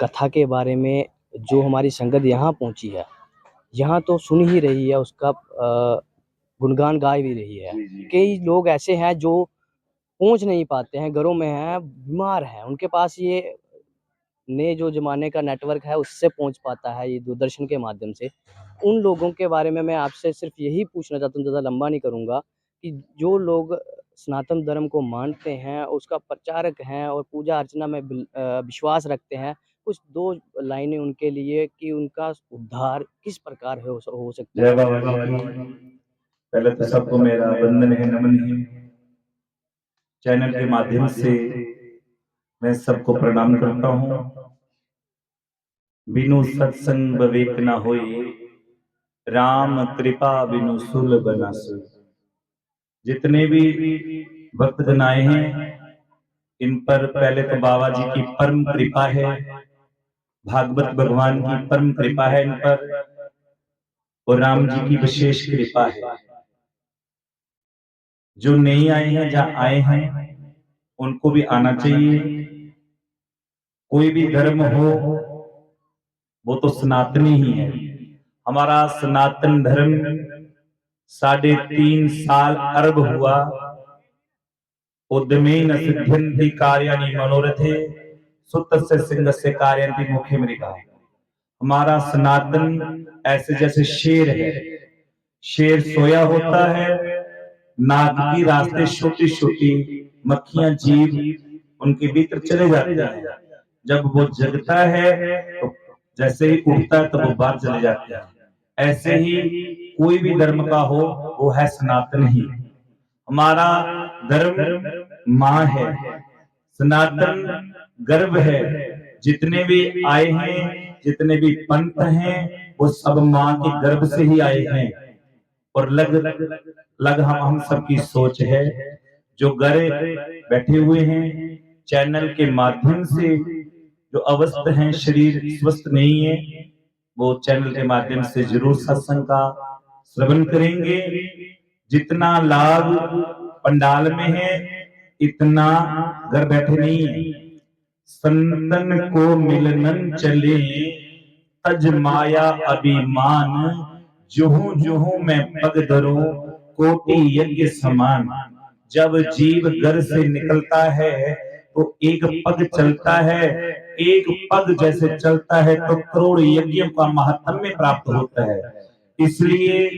कथा के बारे में जो हमारी संगत यहाँ पहुँची है, यहाँ तो सुन ही रही है, उसका गुणगान गा भी रही है। कई लोग ऐसे हैं जो पहुँच नहीं पाते हैं, घरों में हैं, बीमार हैं, उनके पास ये नए जो ज़माने का नेटवर्क है उससे पहुँच पाता है, ये दूरदर्शन के माध्यम से। उन लोगों के बारे में मैं आपसे सिर्फ़ यही पूछना चाहता हूँ, ज़्यादा लंबा नहीं करूँगा, कि जो लोग सनातन धर्म को मानते हैं, उसका प्रचारक हैं और पूजा अर्चना में विश्वास रखते हैं, कुछ 2 लाइनें उनके लिए कि उनका उद्धार किस प्रकार हो सकता है? जय बाबा की। पहले तो सबको मेरा वंदन है, नमन है। चैनल के माध्यम से मैं सबको प्रणाम करता हूँ। बिनु सत्संग विवेक न होए, राम कृपा बिनु सुलभ न सोए। जितने भी भक्तगण आए हैं, इन पर पहले तो बाबा जी की परम कृपा है, भागवत भगवान की परम कृपा है इन पर, और राम जी की विशेष कृपा है। जो नहीं आए हैं, जहाँ आए हैं उनको भी आना चाहिए। कोई भी धर्म हो वो तो सनातनी ही है। हमारा सनातन धर्म 3.5 साल अर्ब हुआ। उद्यमेन सिद्ध्यन्ति कार्याणि मनोरथे, सुतस्य सिंहस्य कारयन्ति मुखे मृगा। हमारा सनातन ऐसे जैसे शेर है। शेर सोया होता है, नाक की रास्ते छोटी छोटी मक्खियां जीव उनके भीतर चले जाते हैं। जब वो जगता है तो जैसे ही उठता है तो वो बाहर चले जाते हैं। ऐसे ही कोई भी धर्म का हो वो है सनातन ही। हमारा धर्म माँ है, सनातन गर्भ है। जितने भी आए हैं, जितने भी पंथ हैं, वो सब माँ के गर्भ से ही आए हैं। और लग हम सबकी सोच है, जो घर बैठे हुए हैं चैनल के माध्यम से, जो अवस्थ हैं, शरीर स्वस्थ नहीं है, वो चैनल के माध्यम से जरूर सत्संग का श्रवण करेंगे। जितना लाभ पंडाल में है इतना घर बैठे नहीं है। संतन को मिलनन चले, तज माया अभिमान, जुहू जुहू मैं पग धरूं, कोटि यज्ञ समान। जब जीव घर से निकलता है तो एक पग चलता है। एक पग जैसे चलता है तो करोड़ यज्ञों का महात्म्य प्राप्त होता है। इसलिए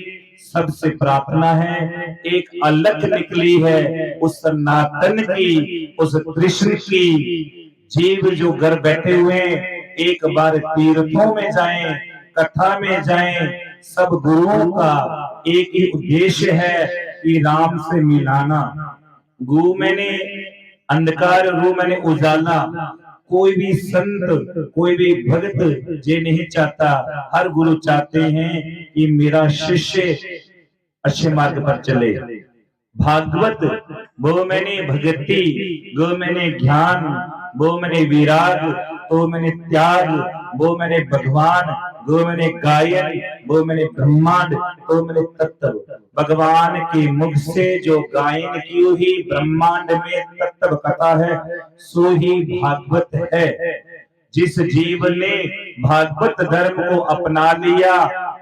सबसे प्रार्थना है, एक अलख निकली है उस सनातन की, उस कृष्ण की। जीव जो घर बैठे हुए एक बार तीर्थों में जाएं, कथा में जाएं। सब गुरुओं का एक ही उद्देश्य है कि राम से मिलाना। गुरु मैंने अंधकार, रू मैंने उजाला। कोई भी संत, कोई भी भक्त ये नहीं चाहता। हर गुरु चाहते हैं कि मेरा शिष्य अच्छे मार्ग पर चले। भागवत वो मैंने भक्ति, वो मैंने ज्ञान, वो मैंने विराग, वो मैंने त्याग, वो मैंने भगवान, वो मैंने गायन, वो मैंने ब्रह्मांड, वो मैंने तत्व। भगवान के मुख से जो गायन की हुई ब्रह्मांड में तत्व कथा है, सो ही भागवत है। जिस जीव ने भागवत धर्म को अपना लिया,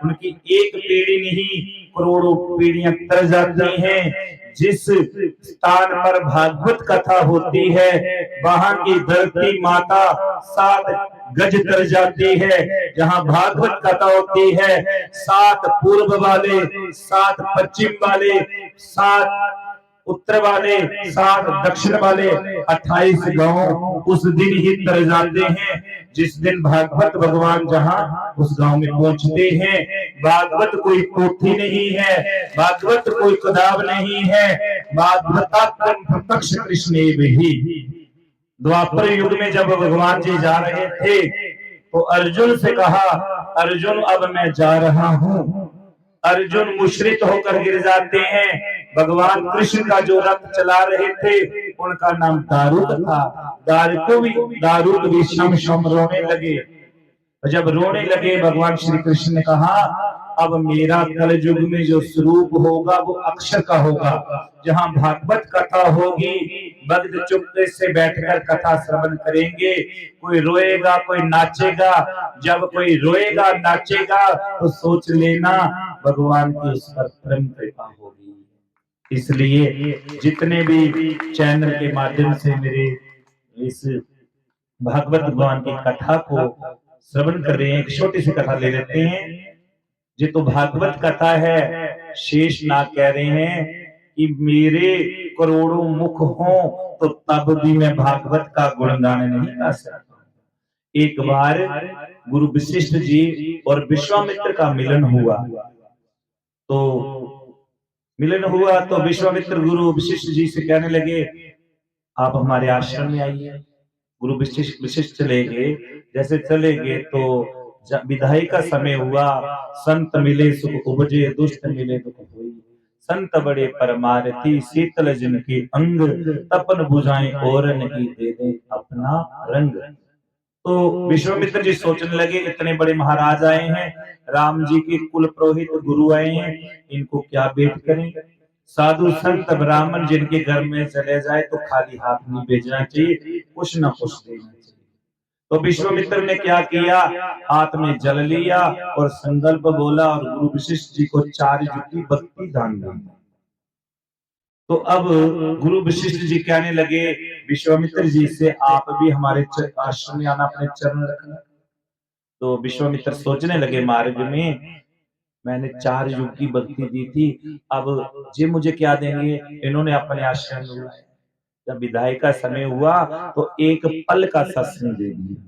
उनकी एक पीढ़ी नहीं करोड़ों पीढ़ियां तर जाती हैं। जिस स्थान पर भागवत कथा होती है वहां की धरती माता 7 गज तर जाती है। जहां भागवत कथा होती है 7 पूर्व वाले, 7 पश्चिम वाले, 7 उत्तर वाले, 7 दक्षिण वाले, 28 गांव उस दिन ही तर जाते हैं जिस दिन भागवत भगवान जहां उस गांव में पहुंचते हैं। भागवत कोई पोथी नहीं है, भागवत कोई किताब नहीं है, भागवता प्रत्यक्ष कृष्ण ही। द्वापर युग में जब भगवान जी जा रहे थे तो अर्जुन से कहा, अर्जुन अब मैं जा रहा हूं। अर्जुन मुशरित होकर गिर जाते हैं। भगवान कृष्ण का जो रथ चला रहे थे उनका नाम दारुक था। दारुक भी शम शम रोने लगे। जब रोने लगे भगवान श्री कृष्ण ने कहा अब मेरा कल युग में जो स्वरूप होगा वो अक्षर का होगा। जहां भागवत कथा होगी, भक्त चुपके से बैठकर कथा श्रवण करेंगे। कोई रोएगा, कोई नाचेगा। जब कोई रोएगा नाचेगा तो सोच लेना भगवान की उस पर परम कृपा होगी। इसलिए जितने भी चैनल के माध्यम से मेरे इस भागवत भगवान की कथा को श्रवण कर रहे हैं, एक छोटी सी कथा ले लेते हैं। ये तो भागवत कथा है। शेष नाग कह रहे हैं कि मेरे करोड़ों मुख हों तो तब भी मैं भागवत का गुणगान नहीं गा सकता। एक बार गुरु वशिष्ठ जी और विश्वामित्र का मिलन हुआ। तो विश्वामित्र गुरु वशिष्ठ जी से कहने लगे, आप हमारे आश्रम में आइए। गुरु वशिष्ठ चले गए। जैसे चले गए तो विदाई का समय हुआ। संत मिले सुख उपजे, दुष्ट मिले दुख होई। संत बड़े परमारथी, शीतल जिनके अंग, तपन बुझाएं और नहीं दे दे अपना रंग। तो विश्वामित्र जी सोचने लगे, इतने बड़े महाराज आए हैं, राम जी के कुल पुरोहित गुरु आए हैं, इनको क्या भेंट करें। साधु संत ब्राह्मण जिनके घर में चले जाए तो खाली हाथ नहीं भेजना चाहिए, कुछ ना कुछ देना चाहिए। तो विश्वामित्र ने क्या किया, हाथ में जल लिया और संकल्प बोला और गुरु वशिष्ठ जी को 4 युग की भक्ति दान दी। तो अब गुरु वशिष्ठ जी कहने लगे विश्वामित्र जी से, आप भी हमारे आश्रम में आना, अपने चरण रखना। तो विश्वामित्र सोचने लगे, मार्ग में मैंने 4 युग की भक्ति दी थी, अब जी मुझे क्या देंगे। इन्होंने अपने आश्रम में बुलाया। जब विदाई का समय हुआ तो एक पल का सत्संग दे दिया।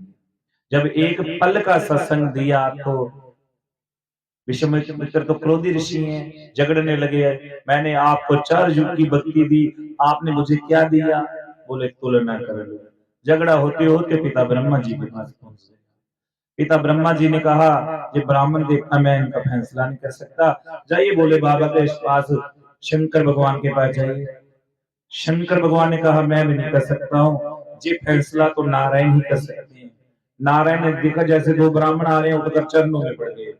जब एक पल का सत्संग दिया तो विश्वामित्र तो क्रोधी ऋषि हैं, झगड़ने लगे। मैंने आपको 4 युग की भक्ति दी, आपने मुझे क्या दिया। बोले तुलना कर लो। झगड़ा होते होते पिता ब्रह्मा जी के पास पहुंच गए। पिता ब्रह्मा जी ने कहा, ये ब्राह्मण देवता, मैं इनका फैसला नहीं कर सकता, जाइए बोले बाबा के पास, शंकर भगवान के पास जाइए। शंकर भगवान ने कहा, मैं भी नहीं कर सकता हूँ, ये फैसला तो नारायण ही कर सकते हैं। नारायण ने देखा जैसे 2 ब्राह्मण आ रहे हैं, उठकर चरणों में पड़ गए।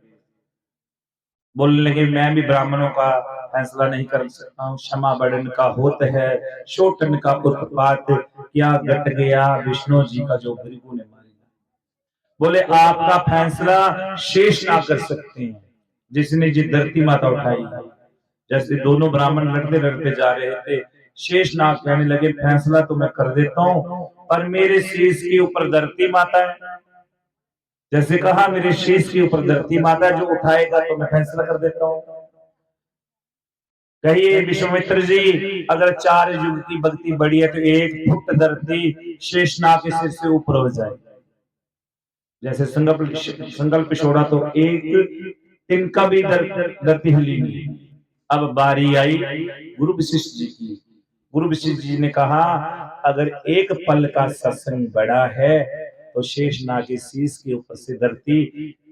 बोलने लगे, मैं भी ब्राह्मणों का फैसला नहीं कर सकता हूँ, क्षमा बड़न का होत है, छोटन का उत्पात, क्या घट गया विष्णु जी का जो भृगु ने मारा। बोले आपका फैसला शेष ना कर सकते हैं, जिसने जी धरती माता उठाई। जैसे दोनों ब्राह्मण लड़ते लड़ते जा रहे थे, शेष नाग कहने लगे, फैसला तो मैं कर देता हूँ, पर मेरे शीश के ऊपर धरती माता है। जैसे कहा, मेरे शीश के ऊपर धरती माता जो उठाएगा तो मैं फैसला कर देता हूँ। कहिए विश्वामित्र जी, अगर 4 युग की भक्ति बढ़ी है तो 1 फुट धरती शेषनाग के सिर से ऊपर हो जाए। जैसे संकल्प छोड़ा तो 1 तिनका भी धरती हिली नहीं। अब बारी आई गुरु वशिष्ठ जी की। गुरु वशिष्ठ जी ने कहा, अगर 1 पल का सत्संग बड़ा है तो शेषनाग के शीश के ऊपर से धरती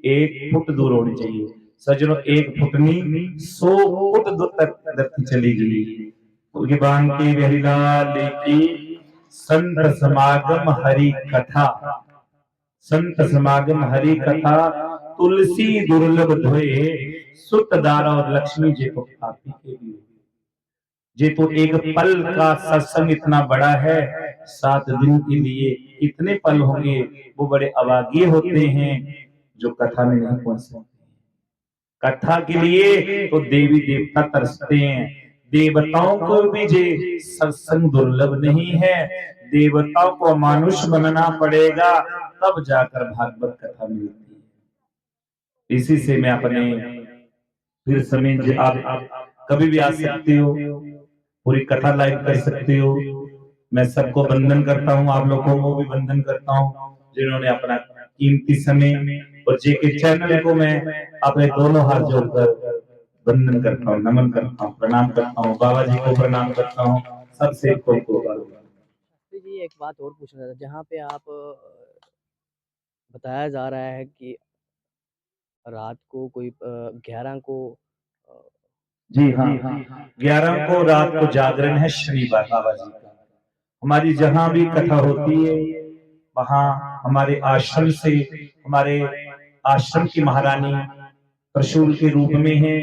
1 फुट दूर होनी चाहिए। सजनों, 1 फुट नहीं 100 फुट दूर तक धरती चली गई। भगवान की बिहारी की संत समागम हरि कथा, संत समागम हरि कथा, तुलसी दुर्लभ धोए, सुत दारा और लक्ष्मी जी को पापी के लिए। ये तो 1 पल का सत्संग इतना बड़ा है, 7 दिन के लिए इतने पल होंगे, वो बड़े अभागे होते हैं जो कथा में नहीं पहुंच सकते। कथा के लिए तो देवी देवता तरसते हैं, देवताओं को भी ये सत्संग दुर्लभ नहीं है। देवताओं को मानुष बनना पड़ेगा, तब जाकर भागवत कथा मिलती है। इसी से मैं अपने फिर समय, आप कभी भी आ सकते हो, पूरी कथा लाइव कर सकते हो। मैं सबको वंदन करता हूँ, आप लोगों को भी वंदन करता हूँ जिन्होंने अपना कीमती समय, और जेके चैनल को मैं अपने दोनों हाथ जोड़कर वंदन करता हूँ, नमन करता हूँ, प्रणाम करता हूँ, बाबा जी को प्रणाम करता हूँ, सबसे को जी एक बात और पूछना था, जहाँ पे आप बताया जा रहा है कि रात को कोई 11 को जी हाँ, 11 को रात को जागरण है शनिवार बाबा जी का। हमारी जहां भी कथा होती है वहां हमारे आश्रम से, हमारे आश्रम की महारानी त्रिशूल के रूप में है।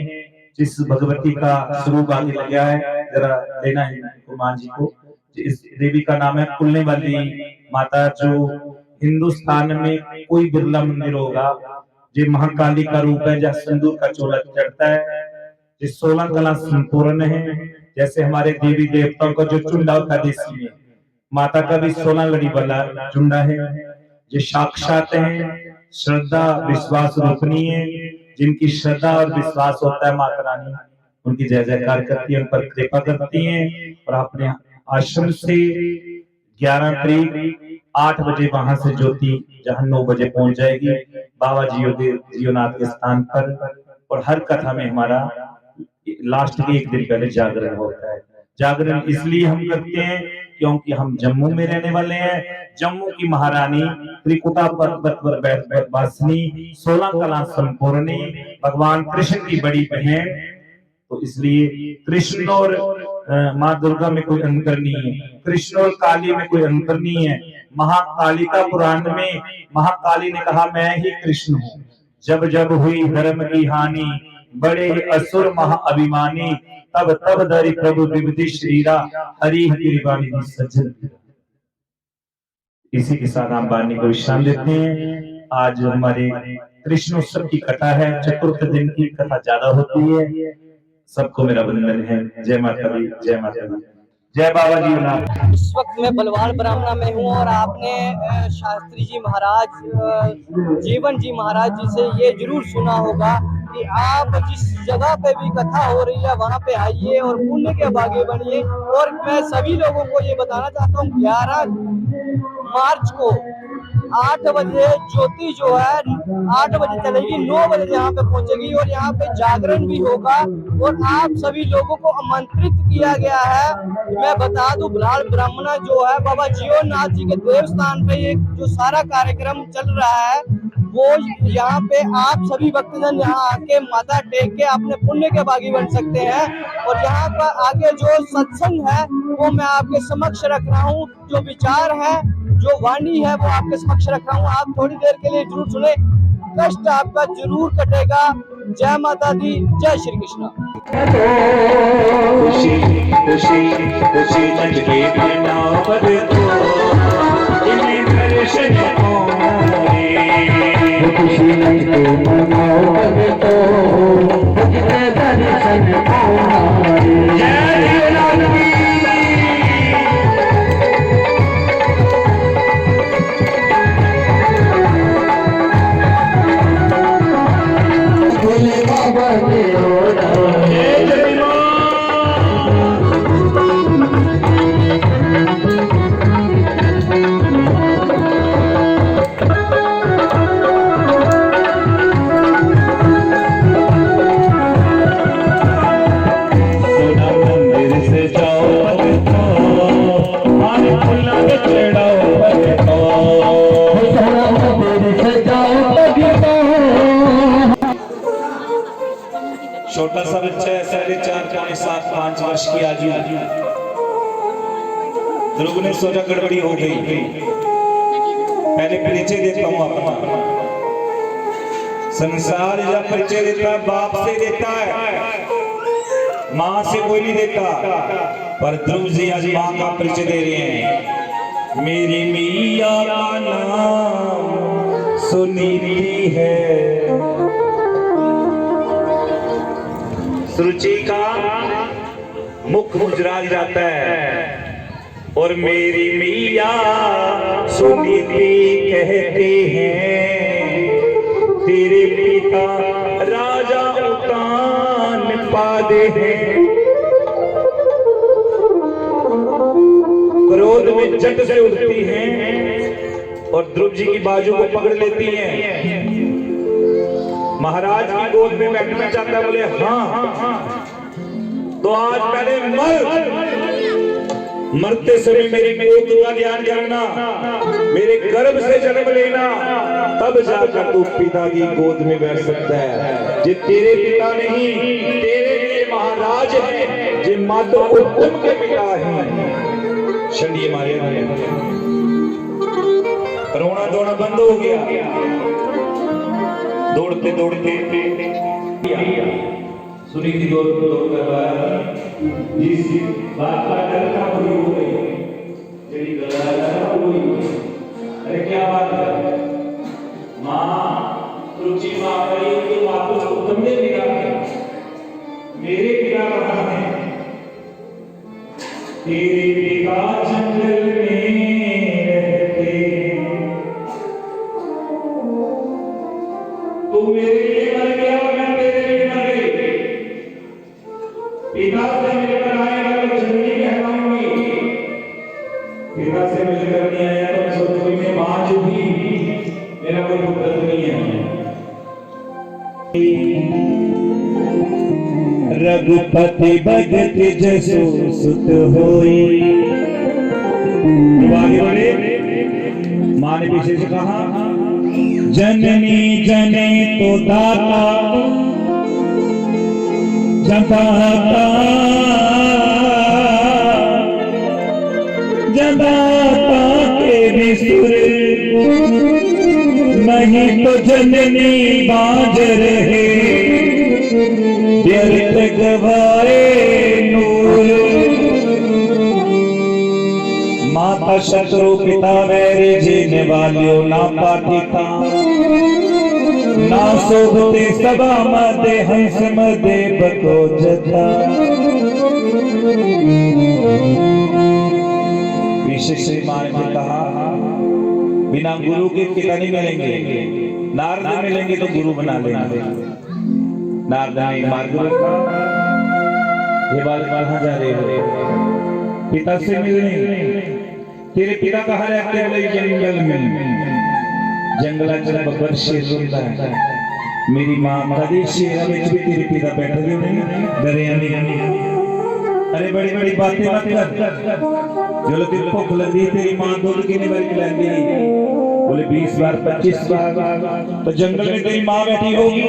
जिस भगवती का स्वरूप आगे लग गया है, जरा लेना है कुमार जी को। इस देवी का नाम है कुलने वाली माता, जो हिंदुस्तान में कोई बिरला मंदिर होगा। ये महाकाली का रूप है, जहाँ सिंदूर का चोला चढ़ता है। ये 16 कला संपूर्ण है। जैसे हमारे देवी देवताओं का जो चुंडा होता है देसी में, माता का भी 16 लड़ी वाला चुंडा है। ये साक्षात है, श्रद्धा विश्वास रूपनी है। जिनकी श्रद्धा और विश्वास होता है, माता रानी उनकी जय जयकार करती है, उन पर कृपा करती है। और अपने आश्रम से 11 तारीख 8 बजे वहां से ज्योति जहां 9 बजे पहुंच जाएगी बाबा जीवनाथ के स्थान पर। और हर कथा में हमारा लास्ट के एक दिन पहले जागरण होता है। जागरण इसलिए हम करते हैं क्योंकि हम जम्मू में रहने वाले हैं। जम्मू की महारानी त्रिकुटा पर्वत पर बैठ वासिनी 16 कला संपूर्णी भगवान कृष्ण की बड़ी बहन। तो इसलिए कृष्ण और माँ दुर्गा में कोई अंतर नहीं है, कृष्ण और काली में कोई अंतर नहीं है। महाकालिका पुराण में महाकाली ने कहा मैं ही कृष्ण हूँ। जब जब हुई धर्म की हानि, बड़े असुर महाअभिमानी, तब तब धरि प्रभु विबुधि श्रीरा, हरि हरि वाणी सज्जन। इसी के साथ हम वाणी को विश्राम देते हैं। आज हमारे कृष्णोत्सव की कथा है, चतुर्थ दिन की कथा ज्यादा होती है। सबको मेरा वंदन है। जय माता दी, जय माता दी, जय बाबा जी। इस वक्त मैं बलवाल ब्राह्मणा में हूँ और आपने शास्त्री जी महाराज जीवन जी महाराज जी से ये जरूर सुना होगा कि आप जिस जगह पे भी कथा हो रही है वहाँ पे आइए और पुण्य के भागी बनिए। और मैं सभी लोगों को ये बताना चाहता हूँ 11 मार्च को 8 बजे ज्योति जो है 8 बजे चलेगी, 9 बजे यहाँ पे पहुंचेगी और यहाँ पे जागरण भी होगा। और आप सभी लोगों को आमंत्रित किया गया है। मैं बता दूं बलवाल ब्राह्मणा जो है बाबा जीवनाथ जी के देव स्थान पे ये जो सारा कार्यक्रम चल रहा है वो यहाँ पे आप सभी भक्तजन यहाँ आके माथा टेक के अपने पुण्य के भागी बन सकते हैं। और यहाँ पर आगे जो सत्संग है वो मैं आपके समक्ष रख रहा हूँ, जो विचार है जो वाणी है वो आपके समक्ष रख रहा हूँ। आप थोड़ी देर के लिए जरूर सुने, कष्ट आपका जरूर कटेगा। जय माता दी, जय श्री कृष्ण। खुशी खुशी खुशी नचके मनाओ पर तो इन्हें दर्शन खुशी नचके मनाओ पर तो इन्हें दर्शन जय छोटा सा बच्चा है, 4.5 7 5 वर्ष की आयु। ध्रुव ने सोचा गड़बड़ी हो गई, पहले परिचय देता हूं अपना। संसार जब परिचय देता है बाप से देता है, मां से कोई नहीं देता। पर ध्रुव जी आज मां का परिचय दे रहे हैं। मेरी मिया का नाम सुनीति है, सुरुचि का मुख मुजरा जाता है और मेरी मिया सुनीति कहते हैं। तेरे पिता राजा उतान पादे हैं। क्रोध में झट से उठती हैं और ध्रुव जी की बाजू को पकड़ लेती हैं। महाराज की गोद में बैठना चाहता है, बोले हाँ। तो आज पहले मरते समय मेरी मौत का ध्यान करना, मेरे गर्भ से जन्म लेना, तब जाकर तू पिता की गोद में बैठ सकता है। जे तेरे पिता नहीं, तेरे लिए महाराज है, जे माता उत्तम के पिता हैं। शंडिये मारे रोना धोना बंद हो गया। दौड़ते दौड़ते सुनी थी दो करवाया जिस बात का डर था पूरी हो गई, तेरी गलत था पूरी। अरे क्या बात है माँ, रुचि माँ करी तो माँ को तुमने बिगाड़ दिया, मेरे बिगाड़ रहा है। तेरे पिता जंगल में रहते, तू मेरे लिए मर गया, मैं तेरे लिए मर गई। पिता से मिलकर आए वाले जननी कहलाऊंगी, पिता से मिलकर नहीं आया तो सोचूंगी मैं मां जो भी मेरा कोई पुत्र नहीं है। रघुपति भगत जसो सुत होई। आगे बढ़े, मां ने पीछे से कहा जननी जने तो दाता जदाता जदाता के विसुर, नहीं तो जननी बाज रहे व्यर्थ गवाए नूर। माता शत्रु पिता वैरी जीने वालियों ना पाठिता, ना शोभते सभा मदे हंस मदे बको जता। विशेष मां ने कहा बिना गुरु के पिता नहीं मिलेंगे, नारद मिलेंगे तो गुरु बना लेंगे। नारद ने मार्ग रखा, ये बात कहाँ जा रही हो? पिता से मिलने। तेरे पिता कहाँ रहते हैं? जंगल में। जंगलाचा बब्बर शेर रोता है, मेरी माँ कभी शेरा में भी तेरे पिता बैठे हुए नहीं डरे नहीं। अरे बड़ी बड़ी बातें मत कर, जो लोग तेरे को लग रही तेरी माँ दूध कितने बार पिलाएंगी? बोले 20 बार 25 बार। तो जंगल में तेरी माँ बैठी होगी,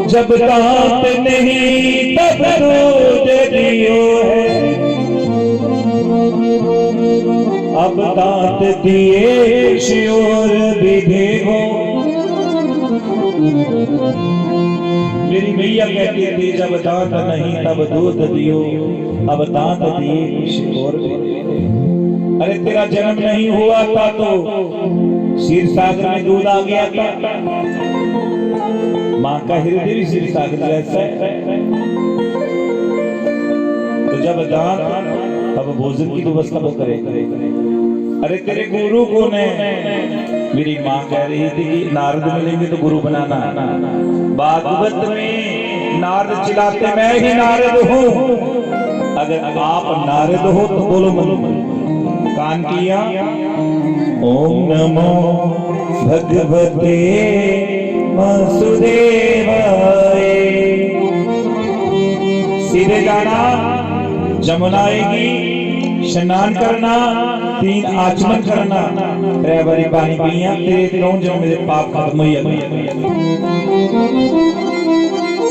जब दांत नहीं तब दूध दियो है, अब दांत दिए श्योर विधे हो। मेरी मैया कहती थी जब दांत नहीं तब दूध दियो, अब दांत दिए श्योर विधे। अरे तेरा जन्म नहीं हुआ था तो क्षीर सागर में दूध आ गया था। माँ का हृदय भी क्षीर सागर जैसा है। तो जब दांत अब भोजन की व्यवस्था वो करे। अरे तेरे गुरु कौन है? मेरी माँ कह रही थी कि नारद मिलेंगे तो गुरु बनाना। भागवत में नारद चिल्लाते मैं ही नारद हूँ, अगर आप नारद हो तो बोलो बोलो। कान किया ओम नमो भगवते वासुदेवाय। सीधे जाना, जमुना आएगी, स्नान करना, 3 आचमन करना, बारी पानी पिया, तेरे 3 जन्म मेरे पाप खत्म हो जाएंगे।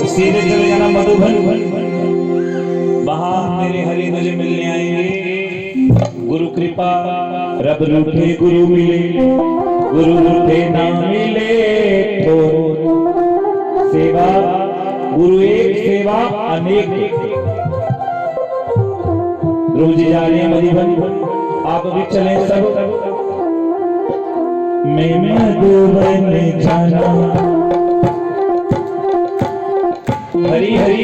सीधे चले जाना मधुबन, वहां मेरे हरि ध्वज मिलने आएंगे। गुरु कृपा रब रूठे गुरु मिले, गुरु रूठे ना मिले तो सेवा। गुरु एक सेवा अनेक। ध्रुव जी जा रहे हैं मधुबन, आप भी चले सब। मैं मधुबन जाना, हरी हरी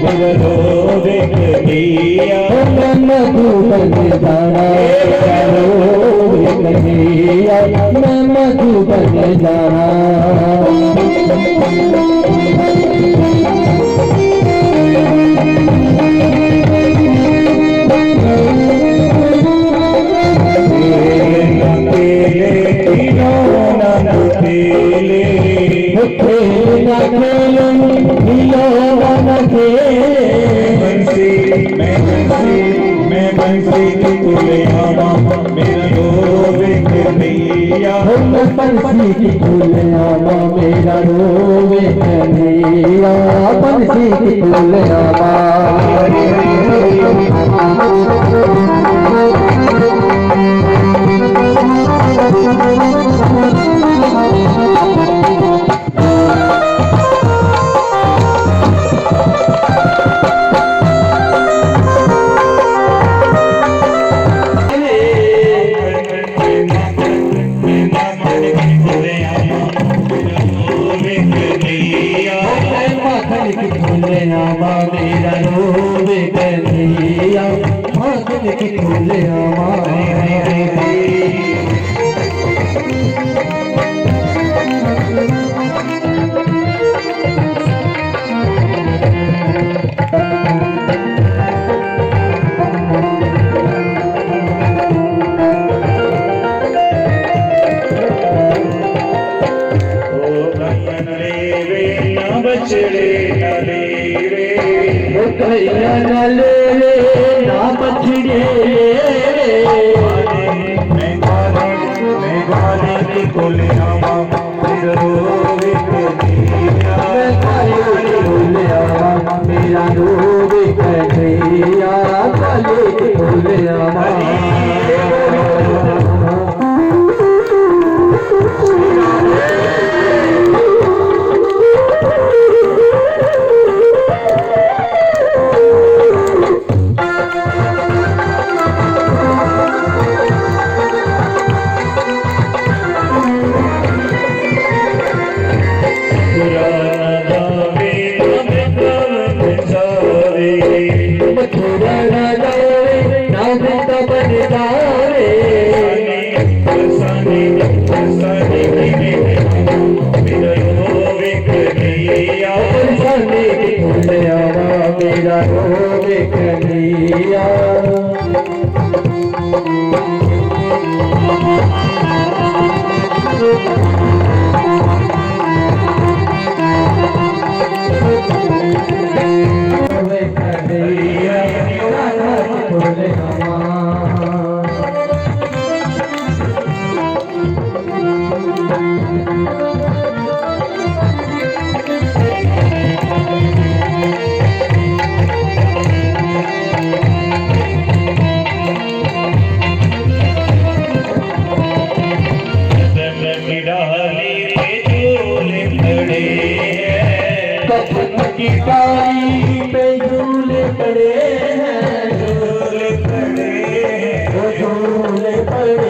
मेरा रोवे कन्हैया मैं मधुबन जाना मेरा रोवे कन्हैया मैं मधुबन जाना बंसी की फूलियामा मेरा रोवे कन्हैया बंसी की फूलियामा मेरा रोवे कन्हैया माखन की फूलियामा कन्हैया न ले रे ना बछड़े मैं गाने की फूलियामा मेरा रोवे कन्हैया मैं काले की फूलियामा मेरा रोवे कन्हैया काले की फूलियामा मेरा रोवे कन्हैया की डाली पे झूले पड़े हैं झूले पड़े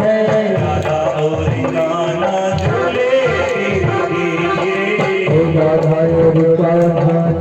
हैं राधा और गाना झूले राधा और गाना